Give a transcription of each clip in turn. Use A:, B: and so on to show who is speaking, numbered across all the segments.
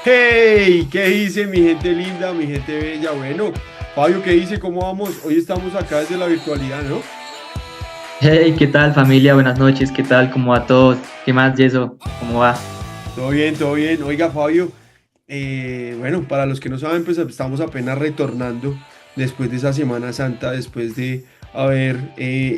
A: Hey, ¿qué dice mi gente linda, mi gente bella? Bueno, Fabio, ¿qué dice? ¿Cómo vamos? Hoy estamos acá desde la virtualidad, ¿no?
B: Hey, ¿qué tal familia? Buenas noches, ¿qué tal? ¿Cómo va todos? ¿Qué más, Yeso? ¿Cómo va?
A: Todo bien, todo bien. Oiga, Fabio, bueno, para los que no saben, pues estamos apenas retornando después de esa Semana Santa, después de haber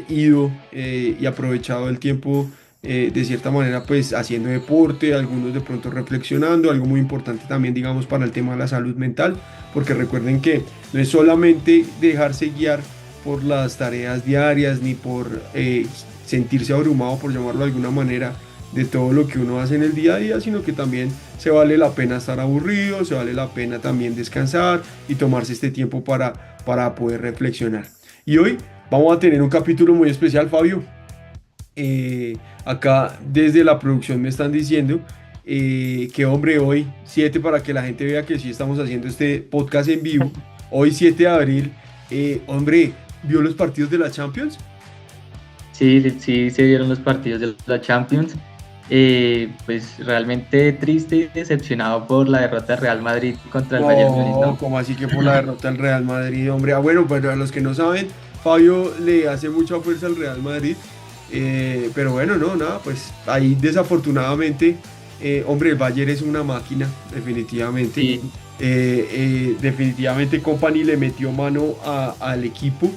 A: ido y aprovechado el tiempo de cierta manera, pues haciendo deporte, algunos de pronto reflexionando, algo muy importante también, digamos, para el tema de la salud mental, porque recuerden que no es solamente dejarse guiar por las tareas diarias ni por sentirse abrumado, por llamarlo de alguna manera de todo lo que uno hace en el día a día, sino que también se vale la pena estar aburrido, se vale la pena también descansar y tomarse este tiempo para poder reflexionar. Y hoy vamos a tener un capítulo muy especial, Fabio. Acá desde la producción me están diciendo que hombre, hoy 7 para que la gente vea que sí estamos haciendo este podcast en vivo, hoy 7 de abril, hombre, ¿vio los partidos de la Champions?
B: Sí, sí, sí, se dieron los partidos de la Champions. Pues realmente triste y decepcionado por la derrota del Real Madrid contra el Bayern Múnich,
A: No,
B: ¿no?
A: como así que por la derrota del Real Madrid, hombre. Ah, bueno, pero a los que no saben, Fabio le hace mucha fuerza al Real Madrid. Pero bueno, no, nada, pues ahí desafortunadamente, hombre, el Bayern es una máquina, definitivamente.
B: Sí,
A: Definitivamente Company le metió mano al equipo.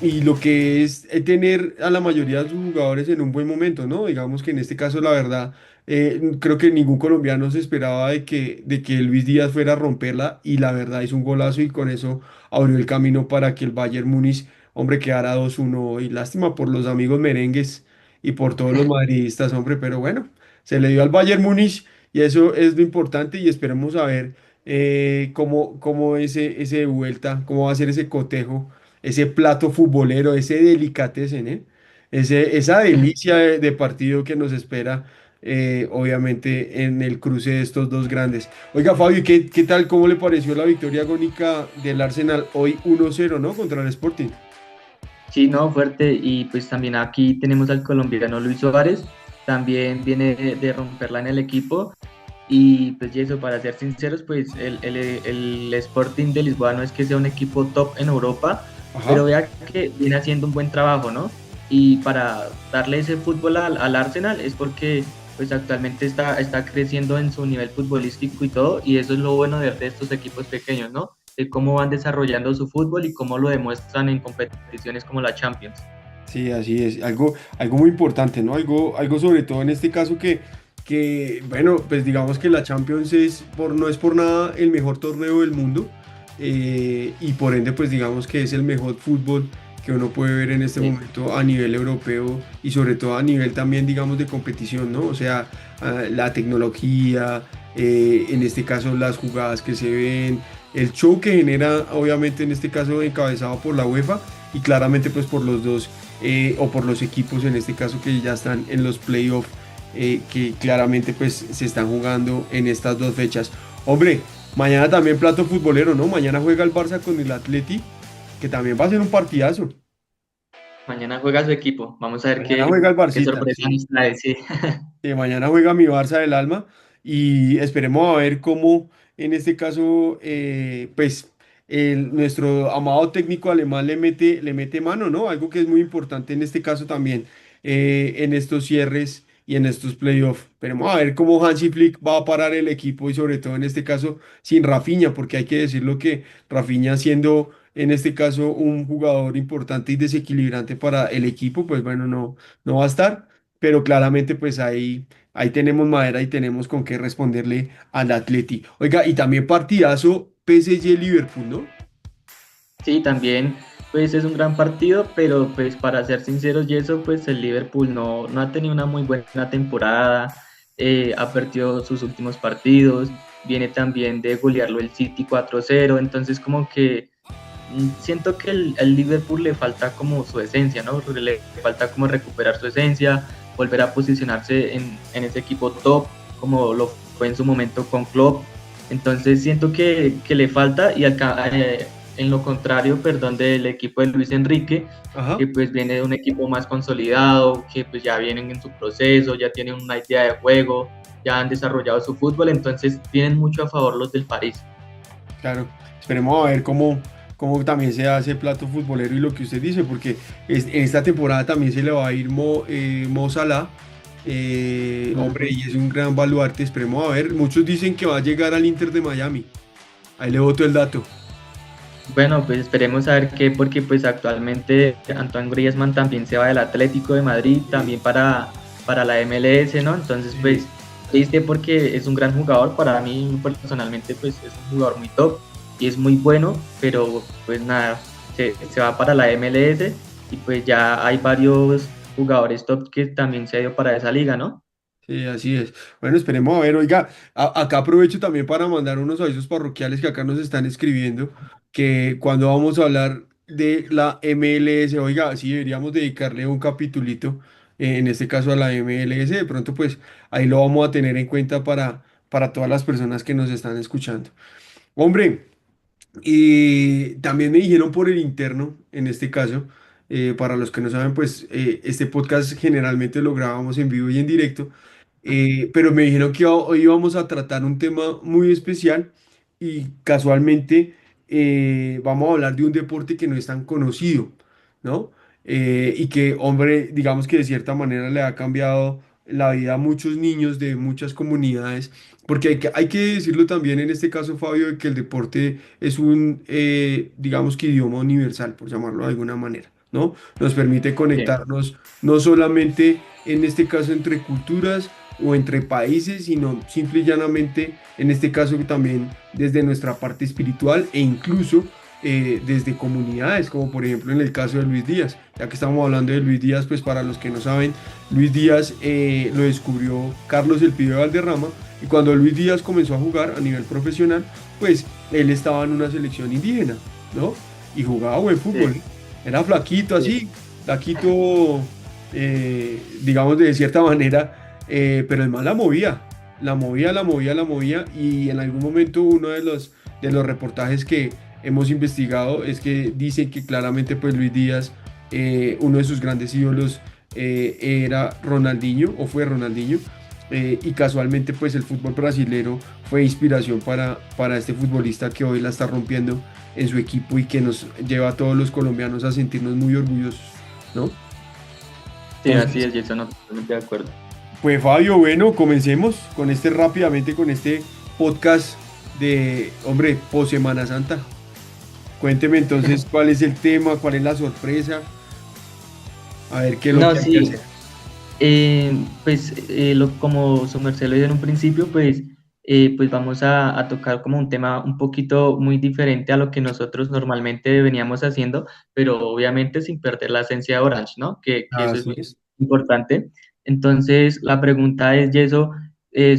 A: Y lo que es tener a la mayoría de sus jugadores en un buen momento, ¿no? Digamos que en este caso, la verdad, creo que ningún colombiano se esperaba de que Luis Díaz fuera a romperla y la verdad hizo un golazo y con eso abrió el camino para que el Bayern Múnich, hombre, quedara 2-1 y lástima por los amigos merengues y por todos los madridistas, hombre, pero bueno, se le dio al Bayern Múnich y eso es lo importante y esperemos a ver cómo ese de vuelta, cómo va a ser ese cotejo, ese plato futbolero, ese delicatessen, ¿eh? Esa delicia de partido que nos espera, obviamente, en el cruce de estos dos grandes. Oiga, Fabio, ¿qué tal? ¿Cómo le pareció la victoria agónica del Arsenal hoy 1-0, ¿no? Contra el Sporting.
B: sí, no, fuerte. Y pues también aquí tenemos al colombiano Luis Suárez, también viene de romperla en el equipo. Y pues y eso, para ser sinceros, pues el Sporting de Lisboa no es que sea un equipo top en Europa, pero
A: Ajá.
B: vea que viene haciendo un buen trabajo, ¿no? Y para darle ese fútbol al Arsenal es porque pues actualmente está creciendo en su nivel futbolístico y todo, y eso es lo bueno de estos equipos pequeños, ¿no? De cómo van desarrollando su fútbol y cómo lo demuestran en competiciones como la Champions.
A: Sí, así es. Algo muy importante, ¿no? Algo sobre todo en este caso bueno, pues digamos que la Champions no es por nada el mejor torneo del mundo y por ende, pues digamos que es el mejor fútbol que uno puede ver en este
B: Sí.
A: momento a nivel europeo y sobre todo a nivel también, digamos, de competición, ¿no? O sea, la tecnología, en este caso las jugadas que se ven, el show que genera, obviamente en este caso encabezado por la UEFA y claramente pues por los dos o por los equipos en este caso que ya están en los playoffs, que claramente pues se están jugando en estas dos fechas. Hombre, mañana también plato futbolero, ¿no? Mañana juega el Barça con el Atleti, que también va a ser un partidazo.
B: Mañana juega su equipo. Vamos a ver
A: Mañana juega el
B: qué
A: Barcita,
B: sorpresa
A: sí.
B: nos trae. Sí.
A: Mañana juega mi Barça del alma y esperemos a ver cómo en este caso, pues nuestro amado técnico alemán le mete mano, ¿no? Algo que es muy importante en este caso también, en estos cierres y en estos playoffs. Esperemos a ver cómo Hansi Flick va a parar el equipo y sobre todo en este caso sin Rafinha, porque hay que decirlo que Rafinha siendo en este caso un jugador importante y desequilibrante para el equipo, pues bueno, no va a estar, pero claramente pues ahí tenemos madera y tenemos con qué responderle al Atleti. Oiga, y también partidazo PSG-Liverpool, ¿no?
B: Sí, también pues es un gran partido, pero pues para ser sinceros y eso, pues el Liverpool no ha tenido una muy buena temporada, ha perdido sus últimos partidos, viene también de golearlo el City 4-0, entonces como que siento que el Liverpool le falta como su esencia, ¿no? Le falta como recuperar su esencia, volver a posicionarse en ese equipo top, como lo fue en su momento con Klopp. Entonces siento que le falta y en lo contrario, perdón, del equipo de Luis Enrique,
A: Ajá.
B: que pues viene de un equipo más consolidado, que pues ya vienen en su proceso, ya tienen una idea de juego, ya han desarrollado su fútbol, entonces tienen mucho a favor los del París.
A: Claro, esperemos a ver cómo también se hace plato futbolero y lo que usted dice, porque en esta temporada también se le va a ir Mo Salah, hombre,
B: Ujú.
A: y es un gran baluarte, esperemos a ver, muchos dicen que va a llegar al Inter de Miami, ahí le boto el dato.
B: Bueno, pues esperemos a ver qué, porque pues actualmente Antoine Griezmann también se va del Atlético de Madrid,
A: Sí,
B: también para la MLS, ¿no? Entonces,
A: sí,
B: pues triste porque es un gran jugador, para mí personalmente pues es un jugador muy top y es muy bueno, pero pues nada, se va para la MLS y pues ya hay varios jugadores top que también se ha ido para esa liga, ¿no?
A: sí, así es. Bueno, esperemos a ver, oiga, acá aprovecho también para mandar unos avisos parroquiales que acá nos están escribiendo, que cuando vamos a hablar de la MLS, oiga, sí deberíamos dedicarle un capitulito, en este caso a la MLS, de pronto pues ahí lo vamos a tener en cuenta para todas las personas que nos están escuchando. Hombre. Y también me dijeron por el interno, en este caso, para los que no saben, pues este podcast generalmente lo grabamos en vivo y en directo, pero me dijeron que hoy íbamos a tratar un tema muy especial y casualmente vamos a hablar de un deporte que no es tan conocido, ¿no? Y que, hombre, digamos que de cierta manera le ha cambiado la vida a muchos niños de muchas comunidades, porque hay que decirlo también en este caso, Fabio, de que el deporte es un, digamos que idioma universal, por llamarlo de alguna manera, ¿no? Nos permite
B: Sí,
A: conectarnos no solamente en este caso entre culturas, o entre países, sino simple y llanamente, en este caso también desde nuestra parte espiritual e incluso desde comunidades, como por ejemplo en el caso de Luis Díaz. Ya que estamos hablando de Luis Díaz, pues para los que no saben, Luis Díaz lo descubrió Carlos El Pibe Valderrama y cuando Luis Díaz comenzó a jugar a nivel profesional, pues él estaba en una selección indígena, ¿no? Y jugaba buen
B: sí,
A: fútbol. Era flaquito
B: sí,
A: así, flaquito, digamos de cierta manera, pero el man la movía, la movía y en algún momento uno de los reportajes que hemos investigado es que dicen que claramente pues Luis Díaz, uno de sus grandes ídolos era Ronaldinho o fue Ronaldinho. Y casualmente pues el fútbol brasilero fue inspiración para este futbolista que hoy la está rompiendo en su equipo y que nos lleva a todos los colombianos a sentirnos muy orgullosos, ¿no?
B: sí, así
A: Entonces,
B: es, Jason, no, totalmente de acuerdo.
A: pues Fabio, bueno, comencemos con rápidamente con este podcast de, hombre, post Semana Santa. Cuénteme entonces cuál es el tema, cuál es la sorpresa, a ver qué es lo
B: No,
A: que hay que
B: sí,
A: hacer.
B: pues como su merced lo dijo en un principio, pues vamos a tocar como un tema un poquito muy diferente a lo que nosotros normalmente veníamos haciendo, pero obviamente sin perder la esencia de Orange, ¿no? Que eso es
A: Así
B: muy
A: es.
B: importante. Entonces, la pregunta es, Yeso,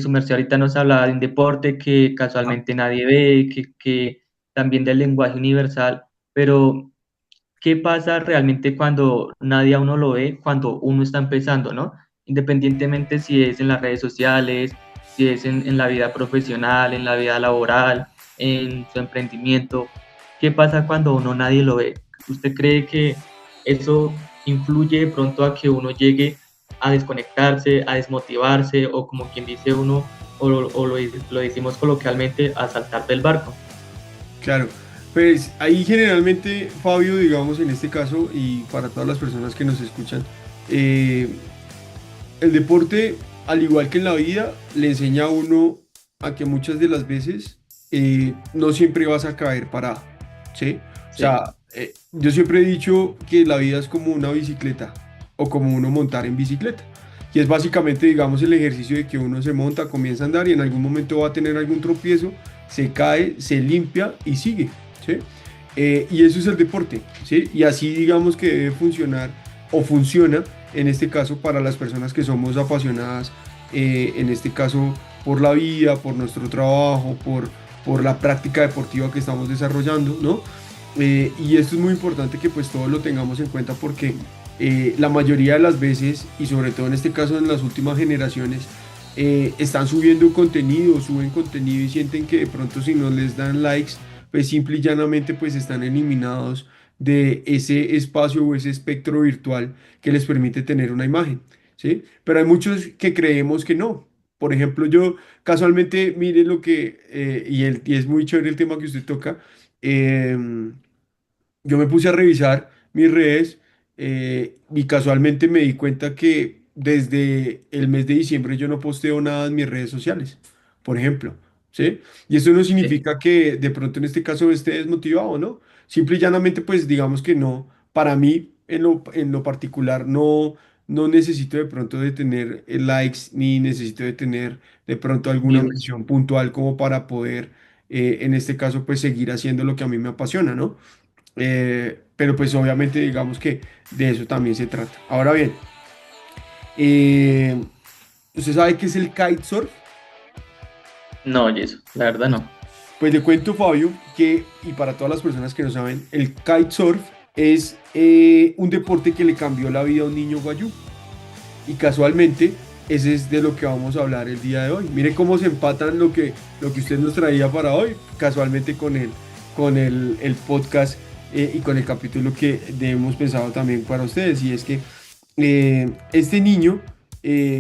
B: su merced ahorita nos hablaba de un deporte que
A: Ajá.
B: casualmente nadie ve, que también del lenguaje universal, pero qué pasa realmente cuando nadie a uno lo ve, cuando uno está empezando, ¿no? Independientemente si es en las redes sociales, si es en la vida profesional, en la vida laboral, en su emprendimiento. ¿Qué pasa cuando uno nadie lo ve? ¿Usted cree que eso influye de pronto a que uno llegue a desconectarse, a desmotivarse o como quien dice uno, lo decimos coloquialmente, a saltar del barco?
A: Claro, pues ahí generalmente, Fabio, digamos en este caso, y para todas las personas que nos escuchan, eh, el deporte, al igual que en la vida, le enseña a uno a que muchas de las veces no siempre vas a caer parado, ¿sí? O
B: Sí,
A: sea, yo siempre he dicho que la vida es como una bicicleta o como uno montar en bicicleta. Y es básicamente, digamos, el ejercicio de que uno se monta, comienza a andar y en algún momento va a tener algún tropiezo, se cae, se limpia y sigue, ¿sí? Y eso es el deporte, ¿sí? Y así digamos que debe funcionar o funciona en este caso para las personas que somos apasionadas, en este caso por la vida, por nuestro trabajo, por la práctica deportiva que estamos desarrollando, ¿no? Y esto es muy importante que pues todos lo tengamos en cuenta porque la mayoría de las veces, y sobre todo en este caso en las últimas generaciones, están subiendo contenido, suben contenido y sienten que de pronto si no les dan likes, pues simple y llanamente pues están eliminados de ese espacio o ese espectro virtual que les permite tener una imagen, ¿sí? Pero hay muchos que creemos que no. Por ejemplo, yo casualmente, mire lo que, y es muy chévere el tema que usted toca, em, yo me puse a revisar mis redes y casualmente me di cuenta que desde el mes de diciembre yo no posteo nada en mis redes sociales, por ejemplo, ¿sí? Y eso no
B: Sí.
A: significa que de pronto en este caso esté desmotivado, ¿no? Simple y llanamente, pues digamos que no, para mí en lo particular no necesito de pronto de tener likes ni necesito de tener de pronto alguna
B: Views.
A: mención puntual como para poder, en este caso, pues seguir haciendo lo que a mí me apasiona, ¿no? Pero pues obviamente digamos que de eso también se trata. Ahora bien, eh, ¿usted sabe qué es el kitesurf?
B: No, Yeso, la verdad no.
A: Pues le cuento, Fabio, que, y para todas las personas que no saben, el kitesurf es un deporte que le cambió la vida a un niño guayú. Y casualmente, ese es de lo que vamos a hablar el día de hoy. Mire cómo se empatan lo que usted nos traía para hoy, casualmente con el podcast y con el capítulo que hemos pensado también para ustedes. Y es que este niño,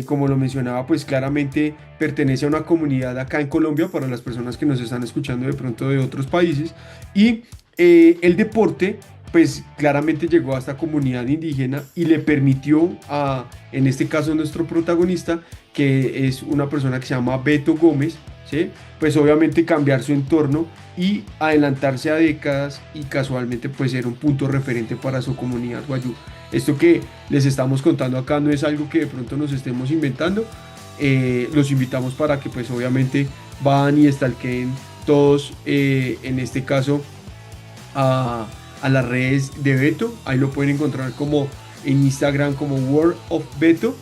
A: como lo mencionaba, pues claramente pertenece a una comunidad acá en Colombia, para las personas que nos están escuchando de pronto de otros países. Y el deporte pues claramente llegó a esta comunidad indígena y le permitió a, en este caso, nuestro protagonista, que es una persona que se llama Beto Gómez, ¿sí? Pues obviamente cambiar su entorno y adelantarse a décadas y casualmente pues ser un punto referente para su comunidad guayú. Esto que les estamos contando acá no es algo que de pronto nos estemos inventando. Los invitamos para que pues obviamente van y stalkeen todos, en este caso, a, a las redes de Beto. Ahí lo pueden encontrar como en Instagram como World of Beto.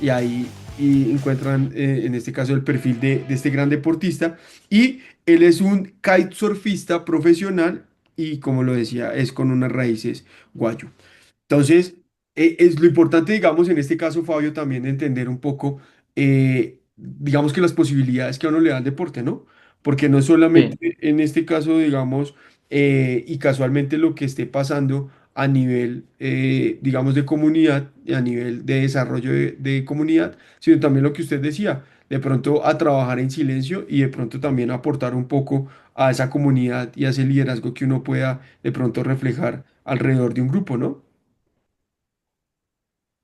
A: Y ahí encuentran, en este caso, el perfil de este gran deportista. Y él es un kitesurfista profesional y, como lo decía, es con unas raíces guayo. Entonces, es lo importante, digamos, en este caso, Fabio, también entender un poco, digamos que las posibilidades que a uno le da el deporte, ¿no? Porque no solamente
B: Sí.
A: en este caso, digamos, y casualmente lo que esté pasando a nivel, digamos, de comunidad, y a nivel de desarrollo de comunidad, sino también lo que usted decía, de pronto a trabajar en silencio y de pronto también aportar un poco a esa comunidad y a ese liderazgo que uno pueda de pronto reflejar alrededor de un grupo, ¿no?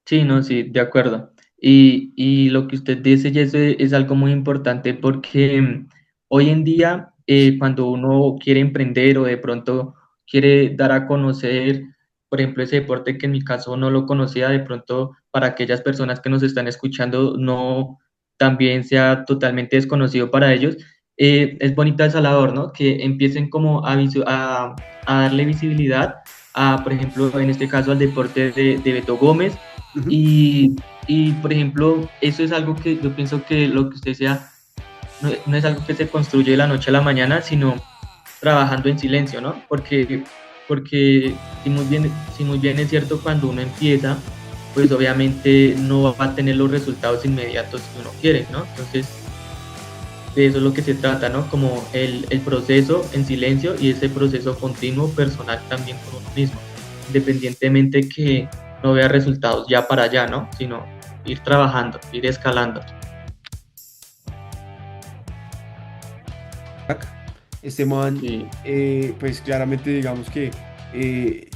B: Sí, no, sí, de acuerdo. Y lo que usted dice, Jesse, es algo muy importante porque hoy en día, cuando uno quiere emprender o de pronto quiere dar a conocer, por ejemplo, ese deporte que en mi caso no lo conocía, de pronto para aquellas personas que nos están escuchando no también sea totalmente desconocido para ellos, es bonita esa labor, ¿no? Que empiecen como a darle visibilidad a, por ejemplo, en este caso al deporte de Beto Gómez
A: Ujú.
B: y, por ejemplo, eso es algo que yo pienso que lo que usted sea, no es algo que se construye de la noche a la mañana, sino trabajando en silencio, ¿no? Porque si muy bien es cierto, cuando uno empieza, pues obviamente no va a tener los resultados inmediatos que uno quiere, ¿no? Entonces, de eso es lo que se trata, ¿no? Como el proceso en silencio y ese proceso continuo personal también con uno mismo, independientemente que no vea resultados ya para allá, ¿no? Sino ir trabajando, ir escalando.
A: Este man,
B: Sí,
A: pues claramente digamos que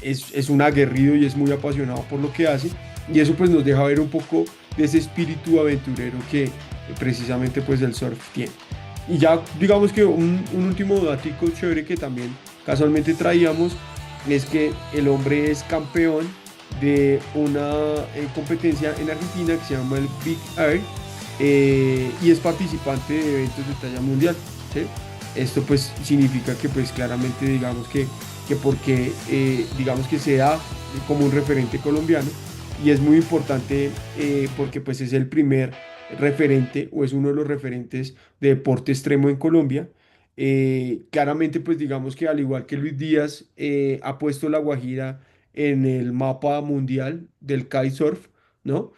A: es un aguerrido y es muy apasionado por lo que hace. Y eso pues nos deja ver un poco de ese espíritu aventurero que precisamente pues el surf tiene. Y ya digamos que un último datico chévere que también casualmente traíamos es que el hombre es campeón de una competencia en Argentina que se llama el Big Air, y es participante de eventos de talla mundial, ¿sí? Esto pues significa que pues claramente digamos que porque digamos que se da como un referente colombiano y es muy importante, porque pues es el primer referente o es uno de los referentes de deporte extremo en Colombia. Claramente pues digamos que al igual que Luis Díaz, ha puesto La Guajira en el mapa mundial del kitesurf, ¿no?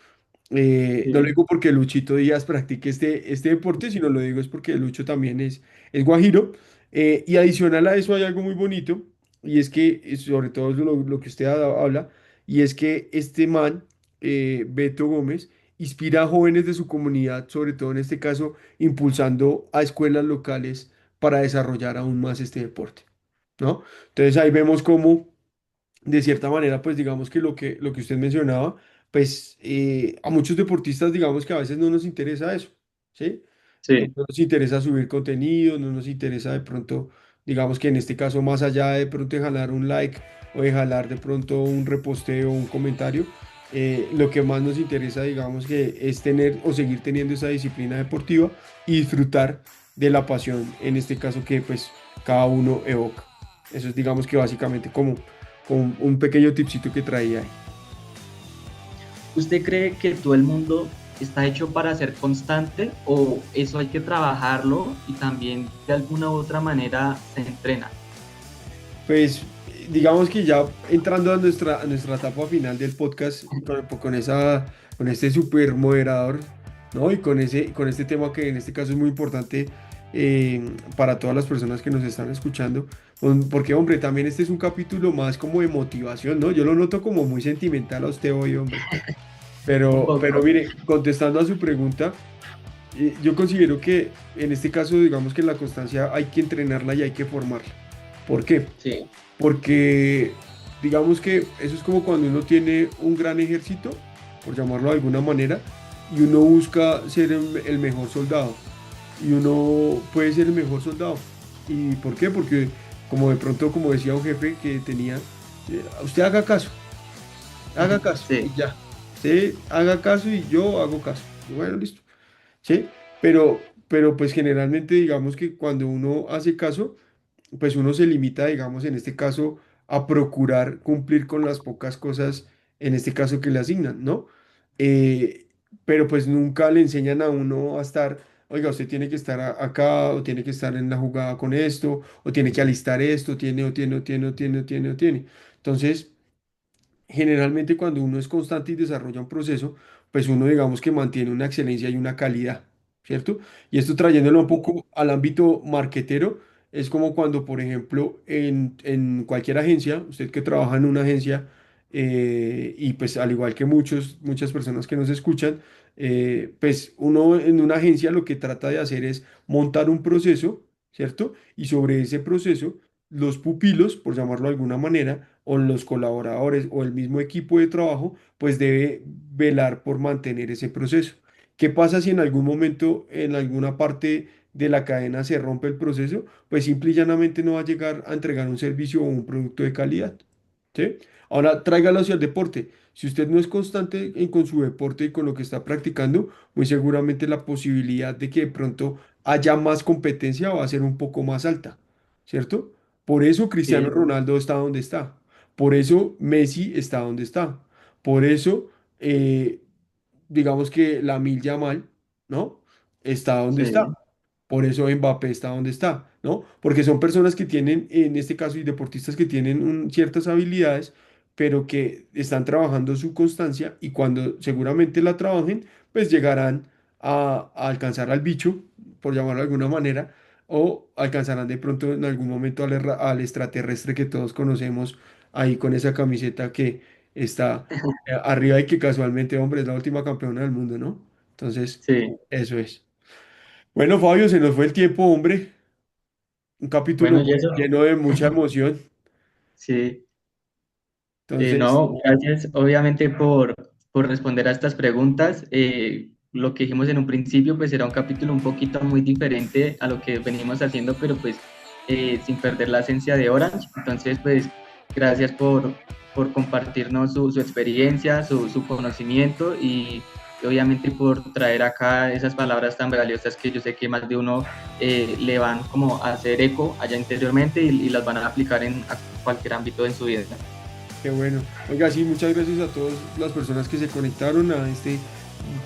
A: No lo
B: sí,
A: digo porque Luchito Díaz practique este deporte, sino lo digo es porque Lucho también es guajiro. Y adicional a eso hay algo muy bonito, y es que, sobre todo es lo que usted habla, y es que este man, Beto Gómez, inspira a jóvenes de su comunidad, sobre todo en este caso, impulsando a escuelas locales para desarrollar aún más este deporte, ¿no? Entonces ahí vemos cómo, de cierta manera, pues digamos que lo que usted mencionaba, pues a muchos deportistas, digamos que a veces no nos interesa eso, ¿sí?
B: Sí.
A: No nos interesa subir contenido, no nos interesa de pronto, digamos que en este caso, más allá de pronto de jalar un like o de jalar de pronto un reposteo o un comentario, lo que más nos interesa, digamos que es tener o seguir teniendo esa disciplina deportiva y disfrutar de la pasión, en este caso que pues cada uno evoca. Eso es digamos que básicamente como un pequeño tipcito que traía ahí.
B: ¿Usted cree que todo el mundo está hecho para ser constante o eso hay que trabajarlo y también de alguna u otra manera se entrena?
A: Pues digamos que ya entrando a nuestra etapa final del podcast con este super moderador, ¿no? Y con este tema que en este caso es muy importante para todas las personas que nos están escuchando, porque hombre, también este es un capítulo más como de motivación, ¿no? Yo lo noto como muy sentimental a usted hoy, hombre.
B: Un
A: Pero
B: poco.
A: mire, contestando a su pregunta, yo considero que en este caso, digamos que la constancia hay que entrenarla y hay que formarla. ¿Por qué?
B: Sí,
A: Porque digamos que eso es como cuando uno tiene un gran ejército, por llamarlo de alguna manera, y uno busca ser el mejor soldado. Y uno puede ser el mejor soldado. ¿Y por qué? Porque como de pronto, como decía un jefe que tenía, usted haga caso y
B: sí,
A: ya. Usted haga caso y yo hago caso. Y bueno, listo. ¿Sí? Pero pues generalmente digamos que cuando uno hace caso, pues uno se limita, digamos, en este caso, a procurar cumplir con las pocas cosas, en este caso, que le asignan, ¿no? Eh, pero pues nunca le enseñan a uno a estar, oiga, usted tiene que estar acá, o tiene que estar en la jugada con esto, o tiene que alistar esto, tiene. Entonces, generalmente cuando uno es constante y desarrolla un proceso, pues uno digamos que mantiene una excelencia y una calidad, ¿cierto? Y esto trayéndolo un poco al ámbito marquetero, es como cuando, por ejemplo, en cualquier agencia, usted que trabaja en una agencia, y pues al igual que muchas personas que nos escuchan, pues uno en una agencia lo que trata de hacer es montar un proceso, ¿cierto? Y sobre ese proceso, los pupilos, por llamarlo de alguna manera, o los colaboradores o el mismo equipo de trabajo, pues debe velar por mantener ese proceso. ¿Qué pasa si en algún momento, en alguna parte de la cadena se rompe el proceso? Pues simple y llanamente no va a llegar a entregar un servicio o un producto de calidad. ¿Sí? Ahora tráigalo hacia el deporte. Si usted no es constante con su deporte y con lo que está practicando, muy seguramente la posibilidad de que de pronto haya más competencia va a ser un poco más alta, ¿cierto? Por eso Cristiano
B: sí,
A: Ronaldo está donde está. Por eso Messi está donde está. Por eso, eh, digamos que Lamine Yamal, ¿no? Está donde está.
B: sí,
A: Por eso Mbappé está donde está, ¿no? Porque son personas que tienen, en este caso, y deportistas que tienen ciertas habilidades, pero que están trabajando su constancia y cuando seguramente la trabajen, pues llegarán a alcanzar al bicho, por llamarlo de alguna manera, o alcanzarán de pronto en algún momento al extraterrestre que todos conocemos ahí con esa camiseta que está arriba y que casualmente, hombre, es la última campeona del mundo, ¿no? Entonces,
B: sí.
A: eso es. Bueno, Fabio, se nos fue el tiempo, hombre. Un capítulo
B: Bueno, y eso,
A: lleno de mucha emoción.
B: sí.
A: Entonces,
B: No, gracias obviamente por responder a estas preguntas. Lo que dijimos en un principio, pues era un capítulo un poquito muy diferente a lo que venimos haciendo, pero pues sin perder la esencia de Orange. Entonces, pues gracias por compartirnos su experiencia, su conocimiento y obviamente por traer acá esas palabras tan valiosas que yo sé que más de uno le van como a hacer eco allá interiormente y las van a aplicar en a cualquier ámbito en su vida.
A: qué bueno. Oiga, sí, muchas gracias a todas las personas que se conectaron a este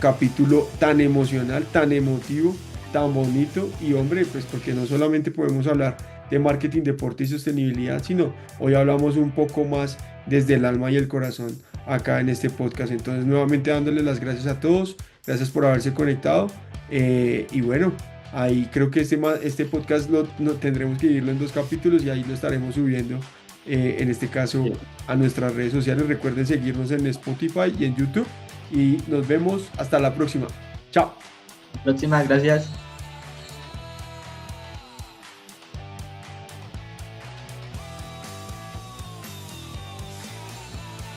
A: capítulo tan emocional, tan emotivo, tan bonito. Y hombre, pues porque no solamente podemos hablar de marketing, deporte y sostenibilidad, sino hoy hablamos un poco más desde el alma y el corazón acá en este podcast. Entonces, nuevamente dándoles las gracias a todos. Gracias por haberse conectado. Y bueno. Ahí creo que este podcast tendremos que dividirlo en dos capítulos y ahí lo estaremos subiendo, en este caso,
B: Sí.
A: a nuestras redes sociales. Recuerden seguirnos en Spotify y en YouTube y nos vemos hasta la próxima. Chao.
B: Próxima, gracias.